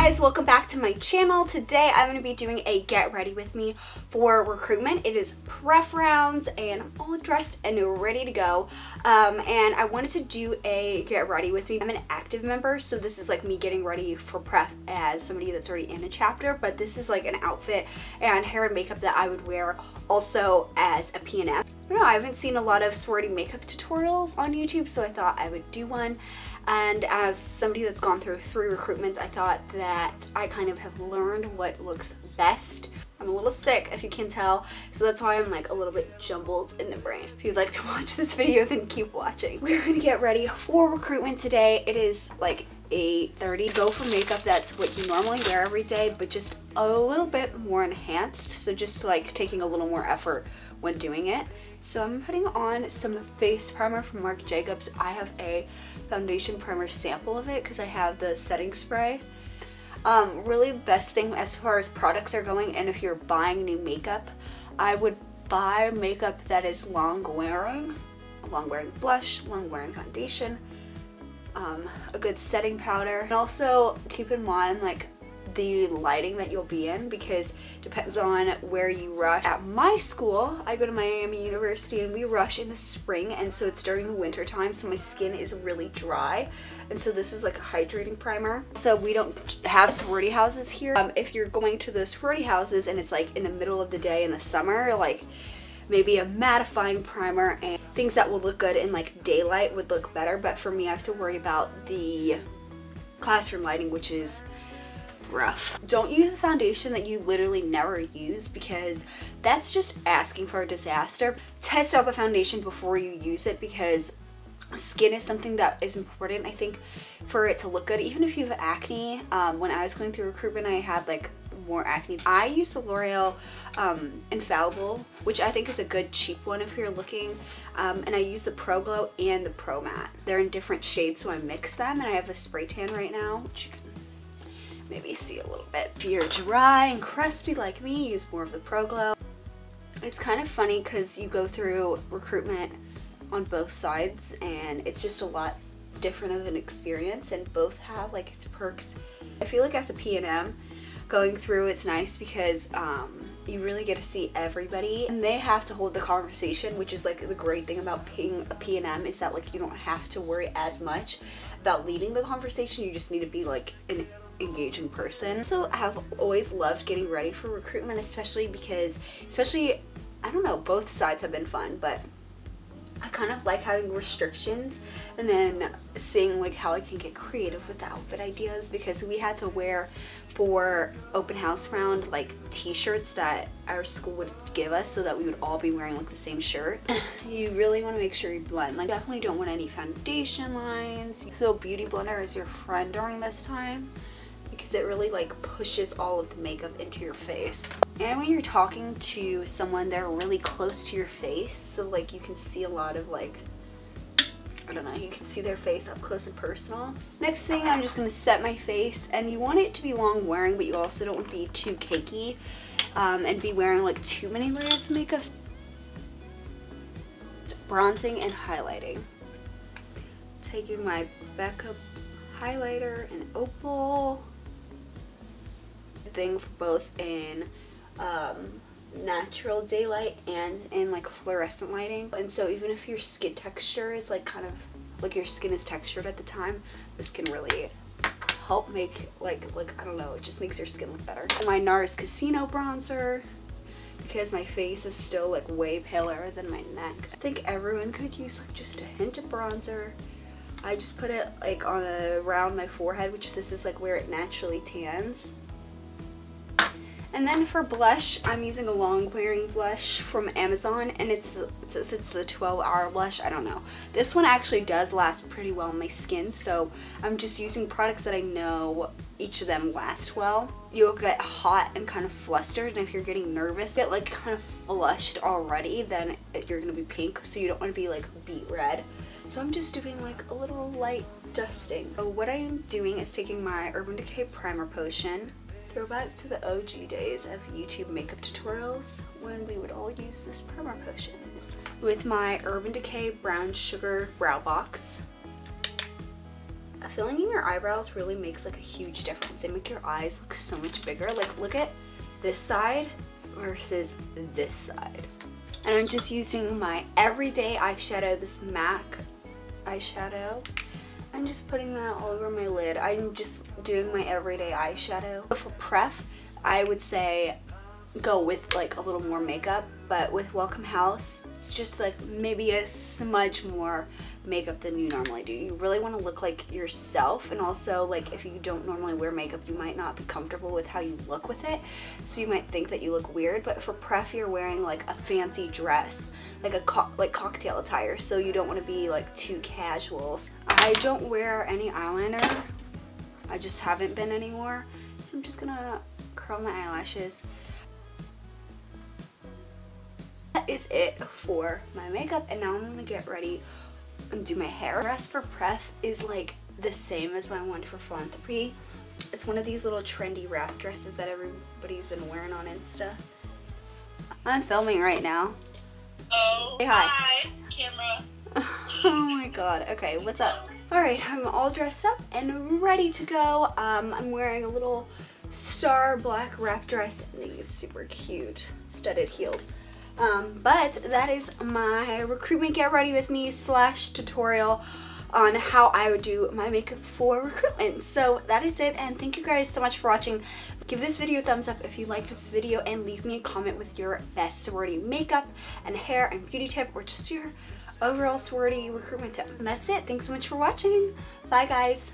guys, welcome back to my channel. Today I'm going to be doing a get ready with me for recruitment. It is pref rounds and I'm all dressed and ready to go. And I wanted to do a get ready with me. I'm an active member, so this is like me getting ready for pref as somebody that's already in a chapter, but this is like an outfit and hair and makeup that I would wear also as a PNM. I don't know, I haven't seen a lot of sorority makeup tutorials on YouTube, so I thought I would do one. And as somebody that's gone through 3 recruitments, I thought that I kind of have learned what looks best. I'm a little sick, if you can tell, so that's why I'm like a little bit jumbled in the brain. If you'd like to watch this video, then keep watching. We're gonna get ready for recruitment today. It is like 8:30. Go for makeup that's what you normally wear every day, but just a little bit more enhanced, so just like taking a little more effort when doing it. So I'm putting on some face primer from Marc Jacobs. I have a foundation primer sample of it because I have the setting spray. Really best thing as far as products are going, and if you're buying new makeup, I would buy makeup that is long wearing blush, long wearing foundation, a good setting powder, and also keep in mind like the lighting that you'll be in, because it depends on where you rush. At my school, I go to Miami University and we rush in the spring, and so it's during the winter time, so my skin is really dry, and so this is like a hydrating primer. So we don't have sorority houses here. If you're going to the sorority houses and it's like in the middle of the day in the summer, like maybe a mattifying primer and things that will look good in like daylight would look better, but for me I have to worry about the classroom lighting, which is rough. Don't use a foundation that you literally never use, because that's just asking for a disaster. Test out the foundation before you use it, because skin is something that is important, I think, for it to look good. Even if you have acne, when I was going through recruitment I had like more acne. I use the L'Oreal Infallible, which I think is a good cheap one if you're looking, and I use the Pro Glow and the Pro Matte. They're in different shades, so I mix them, and I have a spray tan right now, which you can maybe see a little bit. If you're dry and crusty like me, use more of the Pro Glow. It's kind of funny because you go through recruitment on both sides and it's just a lot different of an experience, and both have like its perks. I feel like as a PNM going through, it's nice because you really get to see everybody and they have to hold the conversation, which is like the great thing about being a PNM, is that like you don't have to worry as much about leading the conversation. You just need to be like an engaging person. So I have always loved getting ready for recruitment, especially because, I don't know, both sides have been fun, but I kind of like having restrictions and then seeing like how I can get creative with the outfit ideas, because we had to wear for open house round like t-shirts that our school would give us so that we would all be wearing like the same shirt. You really want to make sure you blend. Like, definitely don't want any foundation lines. So Beauty Blender is your friend during this time, because it really like pushes all of the makeup into your face. And when you're talking to someone, they're really close to your face, so like you can see a lot of like, I don't know, you can see their face up close and personal. Next thing, I'm just going to set my face, and you want it to be long wearing, but you also don't want to be too cakey and be wearing like too many layers of makeup. Bronzing and highlighting. Taking my Becca highlighter and opal. Thing for both in natural daylight and in like fluorescent lighting. And so even if your skin texture is like kind of like your skin is textured at the time, this can really help make like I don't know, it just makes your skin look better. And my NARS Casino bronzer, because my face is still like way paler than my neck. I think everyone could use like just a hint of bronzer. I just put it like on around my forehead, which this is like where it naturally tans. And then for blush, I'm using a long wearing blush from Amazon, and it's a 12-hour blush. I don't know. This one actually does last pretty well on my skin, so I'm just using products that I know each of them last well. You'll get hot and kind of flustered, and if you're getting nervous, get like kind of flushed already, then you're gonna be pink, so you don't want to be like beet red. So I'm just doing like a little light dusting. So what I am doing is taking my Urban Decay Primer Potion. Throwback to the OG days of YouTube makeup tutorials when we would all use this primer potion. With my Urban Decay Brown Sugar Brow Box, filling in your eyebrows really makes like a huge difference. They make your eyes look so much bigger. Like look at this side versus this side. And I'm just using my everyday eyeshadow, this MAC eyeshadow. I'm just putting that all over my lid. I'm just doing my everyday eyeshadow. For pref, I would say go with like a little more makeup, but with Welcome House, it's just like maybe a smudge more makeup than you normally do. You really want to look like yourself, and also like if you don't normally wear makeup, you might not be comfortable with how you look with it, so you might think that you look weird. But for pref, you're wearing like a fancy dress, like a cocktail attire, so you don't want to be like too casual. I don't wear any eyeliner. I just haven't been anymore, so I'm just gonna curl my eyelashes. That is it for my makeup, and now I'm gonna get ready and do my hair. The dress for pref is like the same as my one for philanthropy. It's one of these little trendy wrap dresses that everybody's been wearing on Insta. I'm filming right now. Oh, say hi. hi, camera. Oh my god. Okay, what's up? Alright, I'm all dressed up and ready to go. I'm wearing a little star black wrap dress and these super cute studded heels. But that is my recruitment get ready with me / tutorial on how I would do my makeup for recruitment. So that is it, and thank you guys so much for watching. Give this video a thumbs up if you liked this video, and leave me a comment with your best sorority makeup and hair and beauty tip, or just your overall sorority recruitment tip. And that's it. Thanks so much for watching. Bye guys.